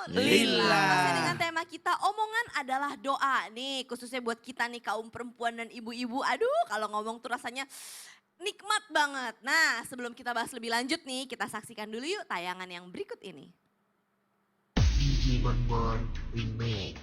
Alhamdulillah. Masih dengan tema kita omongan adalah doa nih, khususnya buat kita nih kaum perempuan dan ibu-ibu. Aduh, kalau ngomong tuh rasanya nikmat banget. Nah, sebelum kita bahas lebih lanjut nih, kita saksikan dulu yuk tayangan yang berikut ini. DJ Bonbon Remix.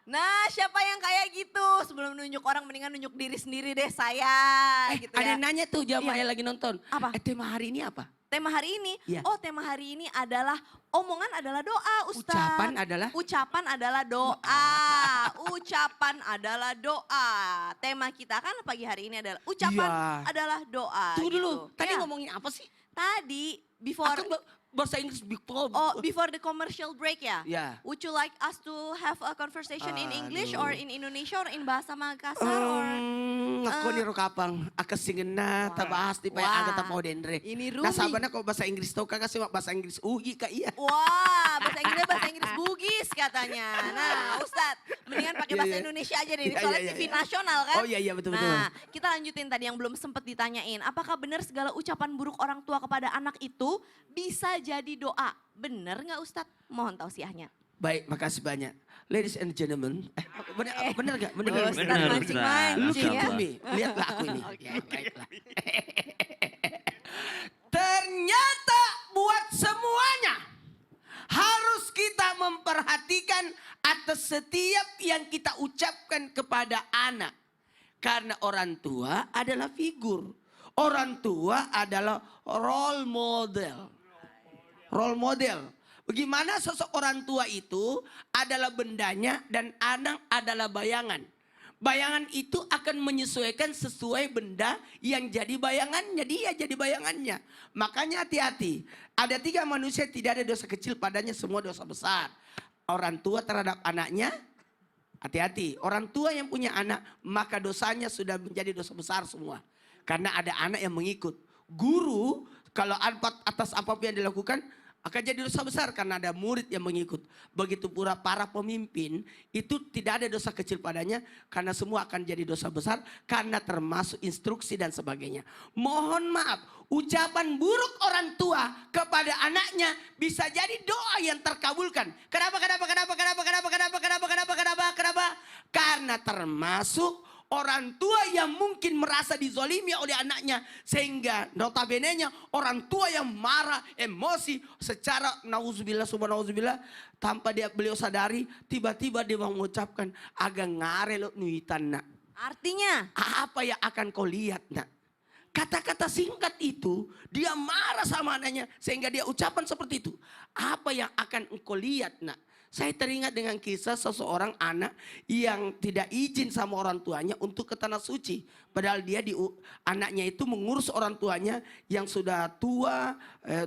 Nah, siapa yang kayak gitu? Sebelum nunjuk orang mendingan nunjuk diri sendiri deh saya gitu Ada ya. yang nanya tuh jamaah Iya. yang lagi nonton. Apa? Tema hari ini apa? Tema hari ini, Iya. oh tema hari ini adalah omongan adalah doa Ustaz. Ucapan adalah? Ucapan adalah doa. Ucapan adalah doa. Tema kita kan pagi hari ini adalah ucapan Iya. adalah doa. Tunggu dulu, gitu. tadi Ya, ngomongin apa sih? Tadi before Akan bahasa Inggris before. before the commercial break ya. Ya. Would you like us to have a conversation in English Aduh. or in Indonesia or in bahasa Makassar or Ako ni Rokapang, akasingin na, tabahas di pa Wah. agad po dendre. Ini Rumi. Nasaba na ko bahasa Inggris to ka kasi bahasa Inggris ugi ka iya. Wah, bahasa Inggris Bugis katanya. Nah, Ustadz, mendingan pakai Iya, bahasa iya. Indonesia aja deh. Iya, Soalnya iya, TV iya. nasional kan. Oh iya, iya, betul, betul. Nah, kita lanjutin tadi yang belum sempat ditanyain. Apakah benar segala ucapan buruk orang tua kepada anak itu bisa jadi doa? Benar nggak Ustadz? Mohon tausiahnya. Baik, makasih banyak. Ladies and gentlemen, bener gak? Bener Oh, gak? Ustadz Benar, mancing-mancing Look ya. into me, lihatlah aku ini. Oke. Ya, baiklah. Ternyata buat semuanya harus kita memperhatikan atas setiap yang kita ucapkan kepada anak. Karena orang tua adalah figur. Orang tua adalah role model. Role model. Bagaimana sosok orang tua itu adalah bendanya dan anak adalah bayangan. Bayangan itu akan menyesuaikan sesuai benda yang jadi bayangannya. Dia jadi bayangannya. Makanya hati-hati. Ada 3 manusia tidak ada dosa kecil padanya, semua dosa besar. Orang tua terhadap anaknya, hati-hati. Orang tua yang punya anak, maka dosanya sudah menjadi dosa besar semua. Karena ada anak yang mengikut. Guru, kalau atas apapun yang dilakukan, akan jadi dosa besar karena ada murid yang mengikut. Begitu pula para pemimpin itu tidak ada dosa kecil padanya karena semua akan jadi dosa besar karena termasuk instruksi dan sebagainya. Mohon maaf, ucapan buruk orang tua kepada anaknya bisa jadi doa yang terkabulkan. Kenapa? Karena termasuk orang tua yang mungkin merasa dizolimi oleh anaknya. Sehingga notabene-nya orang tua yang marah, emosi secara nauzubillah subhanallah. Tanpa beliau sadari tiba-tiba dia mengucapkan agak ngarelok nuitan nak. Artinya? Apa yang akan kau lihat nak? Kata-kata singkat itu dia marah sama anaknya sehingga dia ucapan seperti itu. Apa yang akan engkau lihat nak? Saya teringat dengan kisah seseorang anak yang tidak izin sama orang tuanya untuk ke tanah suci. Padahal dia anaknya itu mengurus orang tuanya yang sudah tua,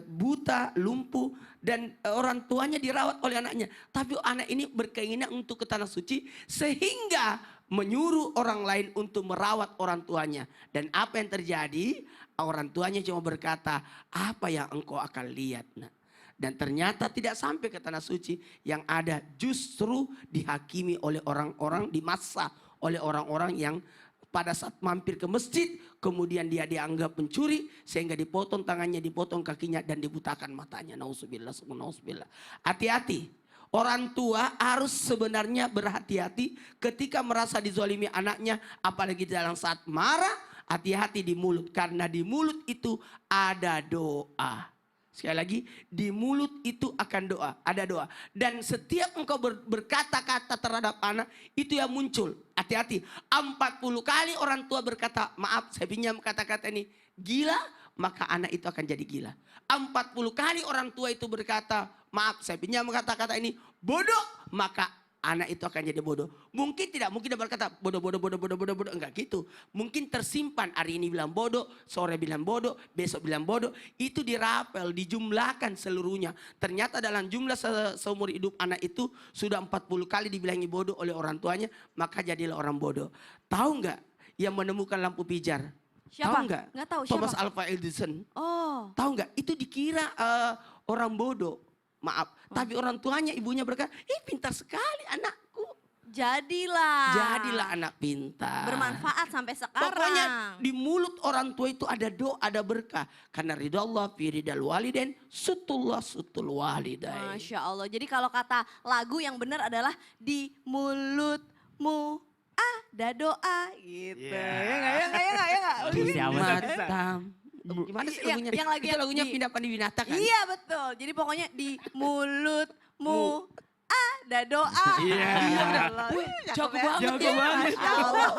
buta, lumpuh. Dan orang tuanya dirawat oleh anaknya. Tapi anak ini berkeinginan untuk ke tanah suci sehingga menyuruh orang lain untuk merawat orang tuanya. Dan apa yang terjadi? Orang tuanya cuma berkata, apa yang engkau akan lihat nak? Dan ternyata tidak sampai ke tanah suci. Yang ada justru dihakimi oleh orang-orang di masa. Oleh orang-orang yang pada saat mampir ke masjid. Kemudian dia dianggap pencuri. Sehingga dipotong tangannya, dipotong kakinya dan dibutakan matanya. Nauzubillah, nauzubillah. Hati-hati. Orang tua harus sebenarnya berhati-hati ketika merasa dizolimi anaknya. Apalagi dalam saat marah. Hati-hati di mulut. Karena di mulut itu ada doa. Sekali lagi, di mulut itu akan doa, ada doa. Dan setiap engkau berkata-kata terhadap anak, itu yang muncul. Hati-hati, 40 kali orang tua berkata, maaf saya pinjam kata-kata ini, gila, maka anak itu akan jadi gila. 40 kali orang tua itu berkata, maaf saya pinjam kata-kata ini, bodoh, maka anak itu akan jadi bodoh. Mungkin tidak, mungkin dia berkata bodoh, enggak gitu. Mungkin tersimpan, hari ini bilang bodoh, sore bilang bodoh, besok bilang bodoh. Itu dirapel, dijumlahkan seluruhnya. Ternyata dalam jumlah seumur hidup anak itu sudah 40 kali dibilangi bodoh oleh orang tuanya, maka jadilah orang bodoh. Tahu enggak yang menemukan lampu pijar? Siapa? Tahu enggak? Nggak tahu, Thomas siapa? Alva Edison. Oh. Tahu enggak? Itu dikira orang bodoh. Maaf, tapi orang tuanya, ibunya berkata, pintar sekali anakku. Jadilah anak pintar. bermanfaat sampai sekarang. Pokoknya di mulut orang tua itu ada doa, ada berkah. Karena ridha Allah fi ridal walidain, sutullah sutul walidain. Masya Allah. Jadi kalau kata lagu yang benar adalah di mulutmu ada doa gitu. Ya nggak? Siapa Matam. Gimana sih Yang- lagunya? yang lagi Itu lagunya di- Pindah Pandai Winata kan? Iya betul. Jadi pokoknya di mulutmu ada doa. Iya. Masya Iya, Allah. Wih, Cakep jago ya? banget Jago ya. banget. Masya Allah.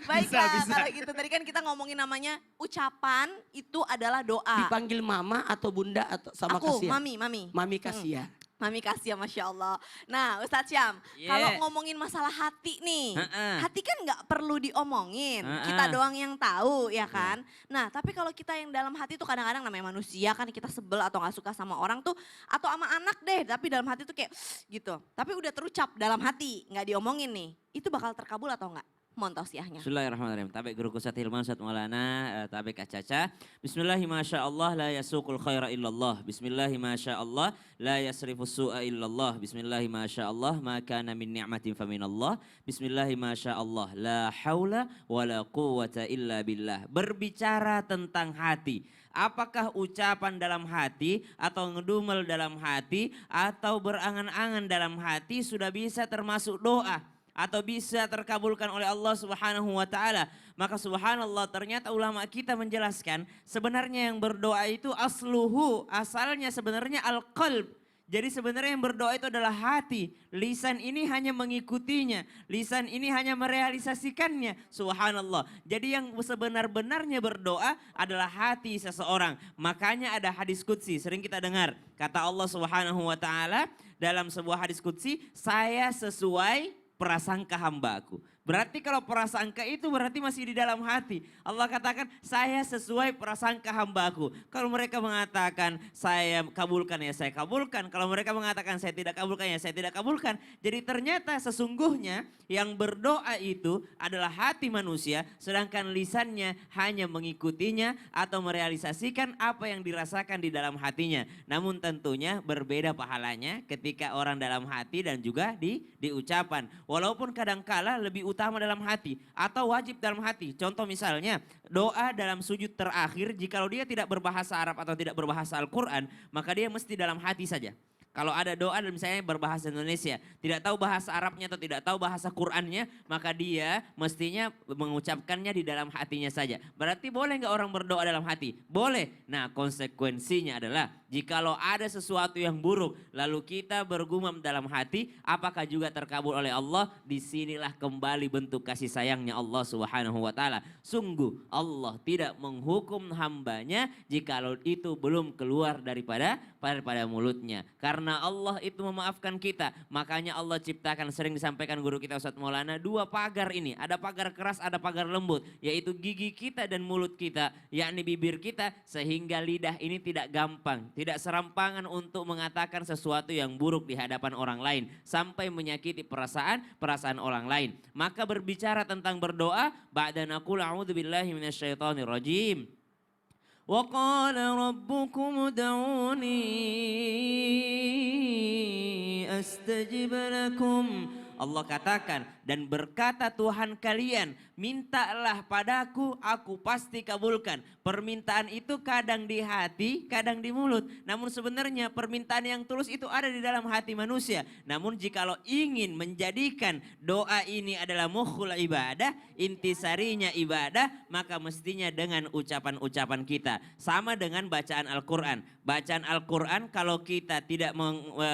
Baiklah bisa. kalau gitu tadi kan kita ngomongin namanya ucapan itu adalah doa. Dipanggil mama atau bunda atau sama Aku, Kasia? Mami. Mami Kasia. Mami kasih ya Masya Allah. Nah Ustadz Syam, Yeah. kalau ngomongin masalah hati nih. Hati kan nggak perlu diomongin, kita doang yang tahu ya kan. Nah tapi kalau kita yang dalam hati tuh kadang-kadang namanya manusia kan kita sebel atau nggak suka sama orang tuh. Atau sama anak deh, tapi dalam hati tuh kayak gitu. Tapi udah terucap dalam hati, nggak diomongin nih. Itu bakal terkabul atau nggak? Mohon tausiahnya. Bismillahirrahmanirrahim. Tabik guru Ustaz Hilman, Ustaz Maulana, tabik Kak Caca. Bismillahi masyaallah la yasuqul khaira illallah. Bismillahi masyaallah la yasrifus su'a illallah. Bismillahi masyaallah ma kana min ni'matin faminallah. Bismillahi masyaallah la haula wala quwwata illa billah. Berbicara tentang hati. Apakah ucapan dalam hati atau ngedumel dalam hati atau berangan-angan dalam hati sudah bisa termasuk doa? Atau bisa terkabulkan oleh Allah Subhanahu wa taala. Maka subhanallah ternyata ulama kita menjelaskan sebenarnya yang berdoa itu asalnya sebenarnya al-qalb. Jadi sebenarnya yang berdoa itu adalah hati. Lisan ini hanya mengikutinya. Lisan ini hanya merealisasikannya. Subhanallah. Jadi yang sebenar-benarnya berdoa adalah hati seseorang. Makanya ada hadis qudsi sering kita dengar. Kata Allah Subhanahu wa taala dalam sebuah hadis qudsi, saya sesuai prasangka hambaku. Berarti kalau prasangka itu berarti masih di dalam hati. Allah katakan saya sesuai prasangka hambaku. Kalau mereka mengatakan saya kabulkan ya saya kabulkan. Kalau mereka mengatakan saya tidak kabulkan ya saya tidak kabulkan. Jadi ternyata sesungguhnya yang berdoa itu adalah hati manusia. Sedangkan lisannya hanya mengikutinya atau merealisasikan apa yang dirasakan di dalam hatinya. Namun tentunya berbeda pahalanya ketika orang dalam hati dan juga di ucapan. Walaupun kadangkala lebih utama dalam hati atau wajib dalam hati. Contoh misalnya doa dalam sujud terakhir jikalau dia tidak berbahasa Arab atau tidak berbahasa Al-Quran maka dia mesti dalam hati saja. Kalau ada doa dan misalnya berbahasa Indonesia, tidak tahu bahasa Arabnya atau tidak tahu bahasa Qurannya, maka dia mestinya mengucapkannya di dalam hatinya saja. Berarti boleh nggak orang berdoa dalam hati? Boleh. Nah konsekuensinya adalah jikalau ada sesuatu yang buruk, lalu kita bergumam dalam hati, apakah juga terkabul oleh Allah? Disinilah kembali bentuk kasih sayangnya Allah Subhanahu wa taala. Sungguh Allah tidak menghukum hambanya jikalau itu belum keluar daripada mulutnya. Karena Allah itu memaafkan kita. Makanya Allah ciptakan sering disampaikan guru kita Ustaz Maulana 2 pagar ini. Ada pagar keras, ada pagar lembut. Yaitu gigi kita dan mulut kita. Yakni bibir kita sehingga lidah ini tidak gampang. Tidak serampangan untuk mengatakan sesuatu yang buruk di hadapan orang lain. Sampai menyakiti perasaan orang lain. Maka berbicara tentang berdoa. Ba'da naqul a'udzu billahi minasyaitonir rajim. وقال ربكم ادعوني أستجب لكم. Allah katakan dan berkata Tuhan kalian mintalah padaku aku pasti kabulkan. Permintaan itu kadang di hati kadang di mulut. Namun sebenarnya permintaan yang tulus itu ada di dalam hati manusia. Namun jikalau ingin menjadikan doa ini adalah mukhul ibadah, intisarinya ibadah, maka mestinya dengan ucapan-ucapan kita. Sama dengan bacaan Al-Quran. Bacaan Al-Quran kalau kita tidak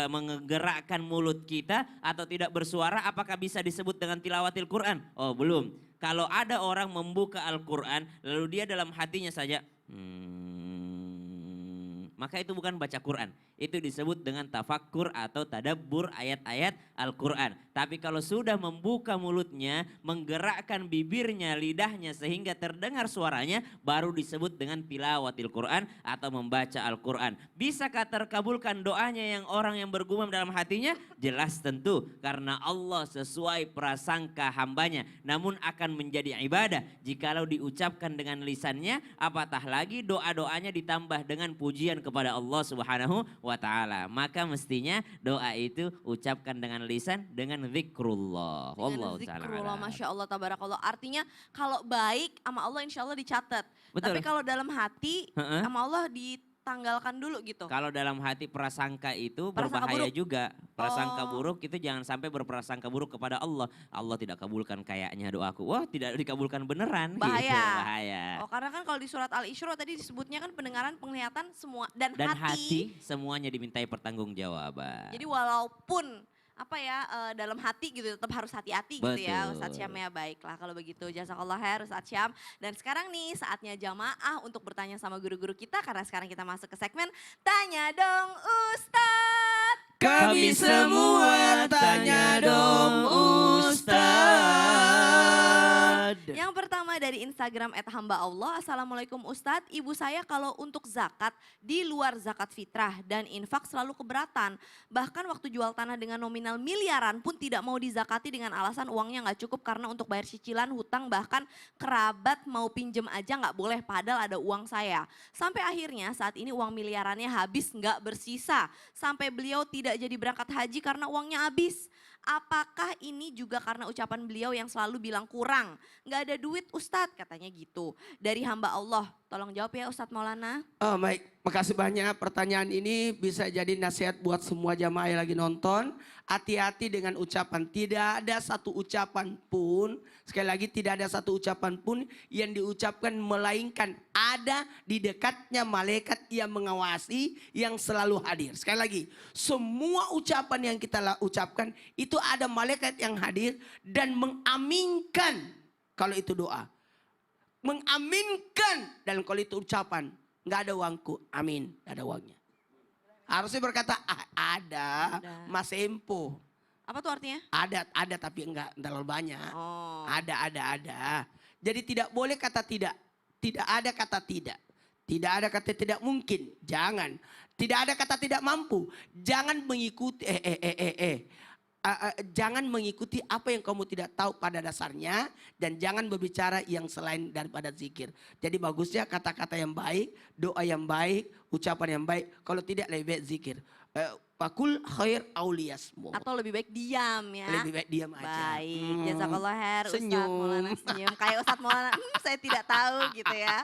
menggerakkan mulut kita atau tidak bersuara, apakah bisa disebut dengan tilawatil Quran? Oh belum. Kalau ada orang membuka Al-Quran lalu dia dalam hatinya saja maka itu bukan baca Quran. Itu disebut dengan tafakkur atau tadabbur ayat-ayat Al-Quran. Tapi kalau sudah membuka mulutnya, menggerakkan bibirnya, lidahnya sehingga terdengar suaranya, baru disebut dengan tilawatil Quran atau membaca Al-Quran. Bisakah terkabulkan doanya yang orang yang bergumam dalam hatinya? Jelas tentu, karena Allah sesuai prasangka hambanya. Namun akan menjadi ibadah jikalau diucapkan dengan lisannya, apatah lagi doa-doanya ditambah dengan pujian kepada Allah Subhanahu wa ta'ala. Maka mestinya doa itu ucapkan dengan lisan dengan zikrullah. Dengan Wallahu ta'ala zikrullah, alam. Masya Allah, tabarakallah. Artinya kalau baik sama Allah insya Allah dicatat. Betul. Tapi kalau dalam hati Heeh. sama Allah ditanggalkan dulu gitu. Kalau dalam hati prasangka itu Prasangka berbahaya buruk. juga. Prasangka Oh. buruk itu jangan sampai berprasangka buruk kepada Allah. Allah tidak kabulkan kayaknya doaku. Wah, tidak dikabulkan beneran. Bahaya. Gitu, bahaya. Oh, karena kan kalau di surat Al-Isra tadi disebutnya kan pendengaran, penglihatan semua dan Dan hati. hati semuanya dimintai pertanggungjawaban. Jadi walaupun apa ya dalam hati gitu tetap harus hati-hati gitu ya Betul. Ustadz Syam ya. Baiklah kalau begitu, jazakallah khair Ustadz Syam. Dan sekarang nih saatnya jamaah untuk bertanya sama guru-guru kita karena sekarang kita masuk ke segmen Tanya Dong Ustadz. Kami semua tanya dong Ustad. Yang pertama dari Instagram @hamba_Allah. Assalamualaikum Ustadz, ibu saya kalau untuk zakat di luar zakat fitrah dan infak selalu keberatan. Bahkan waktu jual tanah dengan nominal miliaran pun tidak mau dizakati dengan alasan uangnya nggak cukup karena untuk bayar cicilan, hutang, bahkan kerabat mau pinjem aja nggak boleh padahal ada uang saya. Sampai akhirnya saat ini uang miliarannya habis nggak bersisa. Sampai beliau tidak jadi berangkat haji karena uangnya habis. Apakah ini juga karena ucapan beliau yang selalu bilang kurang? Nggak ada duit Ustadz katanya gitu. Dari hamba Allah, tolong jawab ya Ustadz Maulana. Oh, baik, makasih banyak. Pertanyaan ini bisa jadi nasihat buat semua jamaah yang lagi nonton. Hati-hati dengan ucapan. Tidak ada satu ucapan pun, sekali lagi tidak ada satu ucapan pun yang diucapkan melainkan ada di dekatnya malaikat yang mengawasi, yang selalu hadir. Sekali lagi, semua ucapan yang kita ucapkan itu ada malaikat yang hadir dan mengaminkan kalau itu doa. Mengaminkan dan kalau itu ucapan. Nggak ada uangku, amin, nggak ada uangnya. Harusnya berkata ada, Mas Empo. Apa tuh artinya? Ada tapi enggak terlalu banyak. Oh. Ada. Jadi tidak boleh kata tidak. Tidak ada kata tidak. Tidak ada kata tidak mungkin. Jangan. Tidak ada kata tidak mampu. Jangan mengikuti jangan mengikuti apa yang kamu tidak tahu pada dasarnya dan jangan berbicara yang selain daripada zikir. Jadi bagusnya kata-kata yang baik, doa yang baik, ucapan yang baik. Kalau tidak lebih baik zikir. Fakul khair auliyasmu. Atau lebih baik diam ya. Lebih baik diam aja. Baik, jazakallah khair Ustadz Senyum. Maulana senyum. Kayak Ustadz Maulana, saya tidak tahu gitu ya.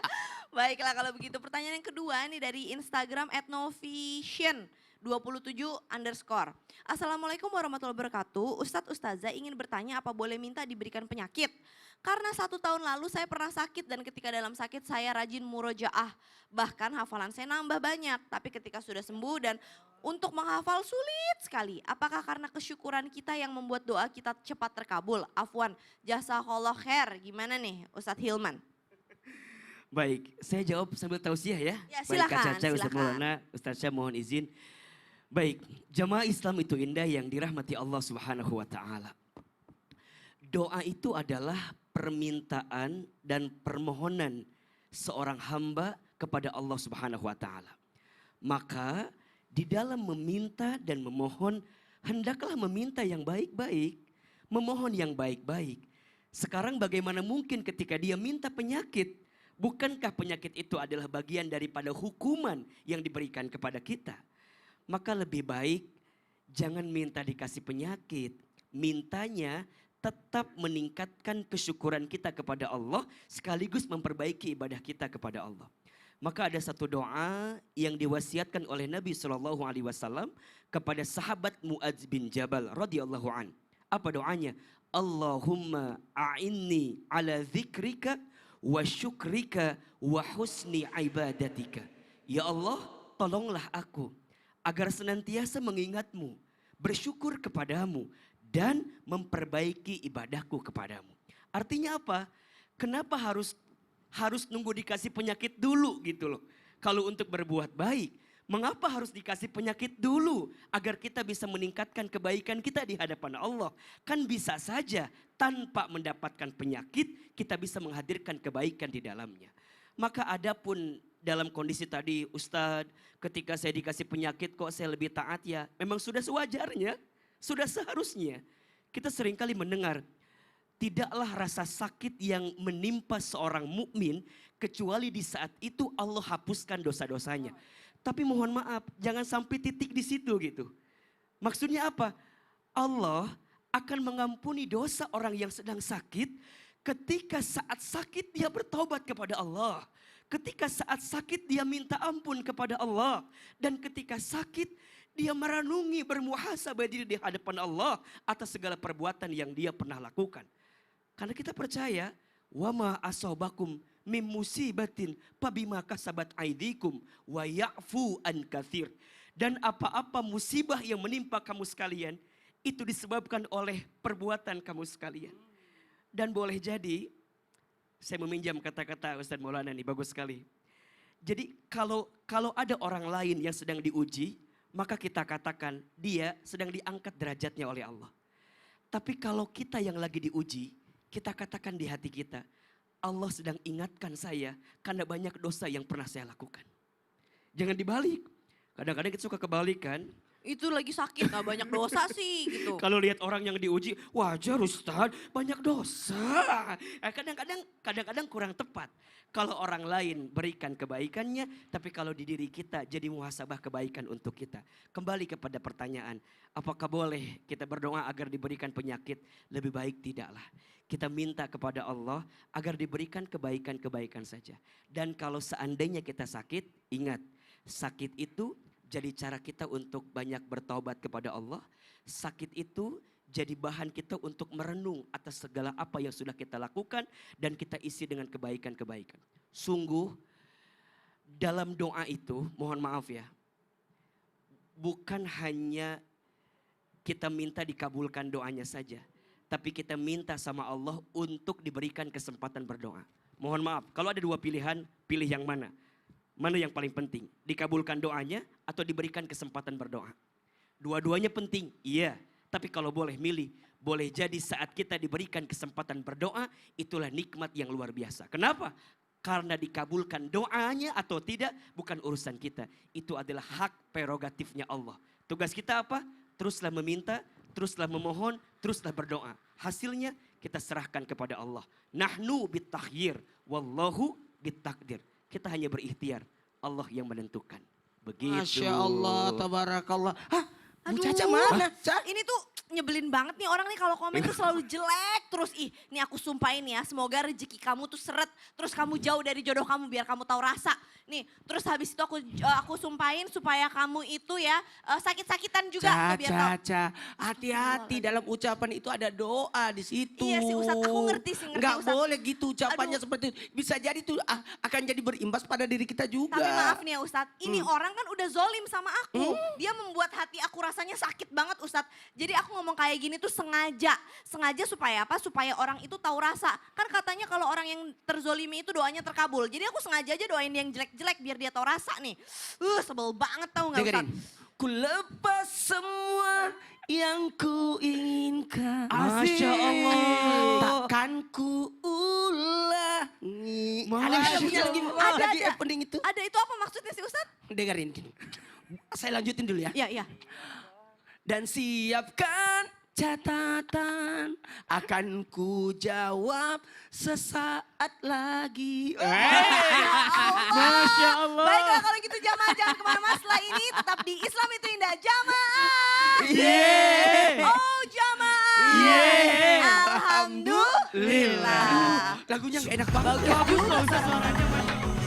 Baiklah kalau begitu, pertanyaan yang kedua nih dari Instagram @novision 27 _ Assalamualaikum warahmatullahi wabarakatuh. Ustadz Ustazah ingin bertanya apa boleh minta diberikan penyakit? Karena 1 tahun lalu saya pernah sakit dan ketika dalam sakit saya rajin murojaah. Bahkan hafalan saya nambah banyak. Tapi ketika sudah sembuh dan untuk menghafal sulit sekali. Apakah karena kesyukuran kita yang membuat doa kita cepat terkabul? Afwan, jazakallah khair. Gimana nih Ustadz Hilman? Baik, saya jawab sambil tausiah ya. Ya, Baik, silakan, Kak Caca, Ustaz silakan. Maulana, Ustaz Syah mohon izin. Baik, jamaah Islam itu indah yang dirahmati Allah Subhanahu wa taala. Doa itu adalah permintaan dan permohonan seorang hamba kepada Allah Subhanahu wa taala. Maka di dalam meminta dan memohon hendaklah meminta yang baik-baik, memohon yang baik-baik. Sekarang bagaimana mungkin ketika dia minta penyakit, bukankah penyakit itu adalah bagian daripada hukuman yang diberikan kepada kita? Maka lebih baik jangan minta dikasih penyakit. Mintanya tetap meningkatkan kesyukuran kita kepada Allah sekaligus memperbaiki ibadah kita kepada Allah. Maka ada satu doa yang diwasiatkan oleh Nabi SAW kepada sahabat Muadz bin Jabal radhiyallahu an. Apa doanya? Allahumma a'inni ala dzikrika wa syukrika wa husni ibadatika. Ya Allah, tolonglah aku agar senantiasa mengingatmu, bersyukur kepadamu, dan memperbaiki ibadahku kepadamu. Artinya apa? Kenapa harus nunggu dikasih penyakit dulu gitu loh. Kalau untuk berbuat baik, mengapa harus dikasih penyakit dulu? Agar kita bisa meningkatkan kebaikan kita di hadapan Allah. Kan bisa saja tanpa mendapatkan penyakit, kita bisa menghadirkan kebaikan di dalamnya. Maka adapun dalam kondisi tadi Ustadz, ketika saya dikasih penyakit kok saya lebih taat ya. Memang sudah sewajarnya, sudah seharusnya. Kita seringkali mendengar, tidaklah rasa sakit yang menimpa seorang mukmin kecuali di saat itu Allah hapuskan dosa-dosanya. Tapi mohon maaf, jangan sampai titik di situ gitu. Maksudnya apa? Allah akan mengampuni dosa orang yang sedang sakit ketika saat sakit dia bertaubat kepada Allah. Ketika saat sakit dia minta ampun kepada Allah. Dan ketika sakit dia merenungi bermuhasabah diri di hadapan Allah atas segala perbuatan yang dia pernah lakukan. Karena kita percaya, wa ma asobakum mim musibatin pabima kasabat aidikum wa ya'fu an katsir. Dan apa-apa musibah yang menimpa kamu sekalian itu disebabkan oleh perbuatan kamu sekalian. Dan boleh jadi, saya meminjam kata-kata Ustaz Maulana nih, bagus sekali. Jadi kalau ada orang lain yang sedang diuji, maka kita katakan dia sedang diangkat derajatnya oleh Allah. Tapi kalau kita yang lagi diuji, kita katakan di hati kita, Allah sedang ingatkan saya karena banyak dosa yang pernah saya lakukan. Jangan dibalik. Kadang-kadang kita suka kebalikan. Itu lagi sakit, gak banyak dosa sih gitu. Kalau lihat orang yang diuji, wajar Ustaz, banyak dosa. Kadang-kadang kurang tepat. Kalau orang lain berikan kebaikannya, tapi kalau di diri kita jadi muhasabah kebaikan untuk kita. Kembali kepada pertanyaan, apakah boleh kita berdoa agar diberikan penyakit? Lebih baik tidaklah. Kita minta kepada Allah agar diberikan kebaikan-kebaikan saja. Dan kalau seandainya kita sakit, ingat, sakit itu jadi cara kita untuk banyak bertaubat kepada Allah. Sakit itu jadi bahan kita untuk merenung atas segala apa yang sudah kita lakukan dan kita isi dengan kebaikan-kebaikan. Sungguh dalam doa itu, mohon maaf ya, bukan hanya kita minta dikabulkan doanya saja, tapi kita minta sama Allah untuk diberikan kesempatan berdoa. Mohon maaf, kalau ada dua pilihan, pilih yang mana? Mana yang paling penting? Dikabulkan doanya atau diberikan kesempatan berdoa? Dua-duanya penting, iya. Tapi kalau boleh milih, boleh jadi saat kita diberikan kesempatan berdoa, itulah nikmat yang luar biasa. Kenapa? Karena dikabulkan doanya atau tidak, bukan urusan kita. Itu adalah hak prerogatifnya Allah. Tugas kita apa? Teruslah meminta, teruslah memohon, teruslah berdoa. Hasilnya kita serahkan kepada Allah. Nahnu bittakhir, wallahu bittakdir. Kita hanya berikhtiar, Allah yang menentukan. Begitu. Masya Allah, tabarakallah. Hah? Bu Aduh, Caca mana? Ca? ini tuh nyebelin banget nih orang nih kalau komen tuh selalu jelek terus. Ih, nih aku sumpahin ya, semoga rezeki kamu tuh seret, terus kamu jauh dari jodoh kamu biar kamu tahu rasa. Nih, terus habis itu aku sumpahin supaya kamu itu ya sakit-sakitan juga biar tahu. Caca, hati-hati dalam ucapan itu ada doa di situ. Iya sih Ustadz, aku ngerti sih, ngerti Nggak Ustadz. boleh gitu ucapannya Aduh. seperti itu. Bisa jadi tuh akan jadi berimbas pada diri kita juga. Tapi maaf nih ya Ustadz, ini orang kan udah zolim sama aku. Dia membuat hati aku rasanya sakit banget Ustadz. Jadi aku ngomong kayak gini tuh sengaja. Sengaja supaya apa? Supaya orang itu tahu rasa. Kan katanya kalau orang yang terzolimi itu doanya terkabul. Jadi aku sengaja aja doain yang jelek-jelek biar dia tahu rasa nih. Sebel banget tau gak Dengerin. Ustadz? Ku lepas semua yang ku inginkan. Masya Allah. Takkan ku ulangi. Masya Ada lagunya lagi, Allah. lagi Ada. opening itu. Ada itu apa maksudnya sih Ustadz? Dengerin. Saya lanjutin dulu ya. Iya, iya. Dan siapkan catatan, akan ku jawab sesaat lagi. Masya Allah. Baiklah kalau gitu jamaah jangan kemana-mana setelah ini. Tetap di Islam itu indah. Jamaah. Yeay. Oh jamaah. Yeay. Alhamdulillah. Lagunya gak enak banget. Bagus loh Ustaz suaranya. Masya Allah.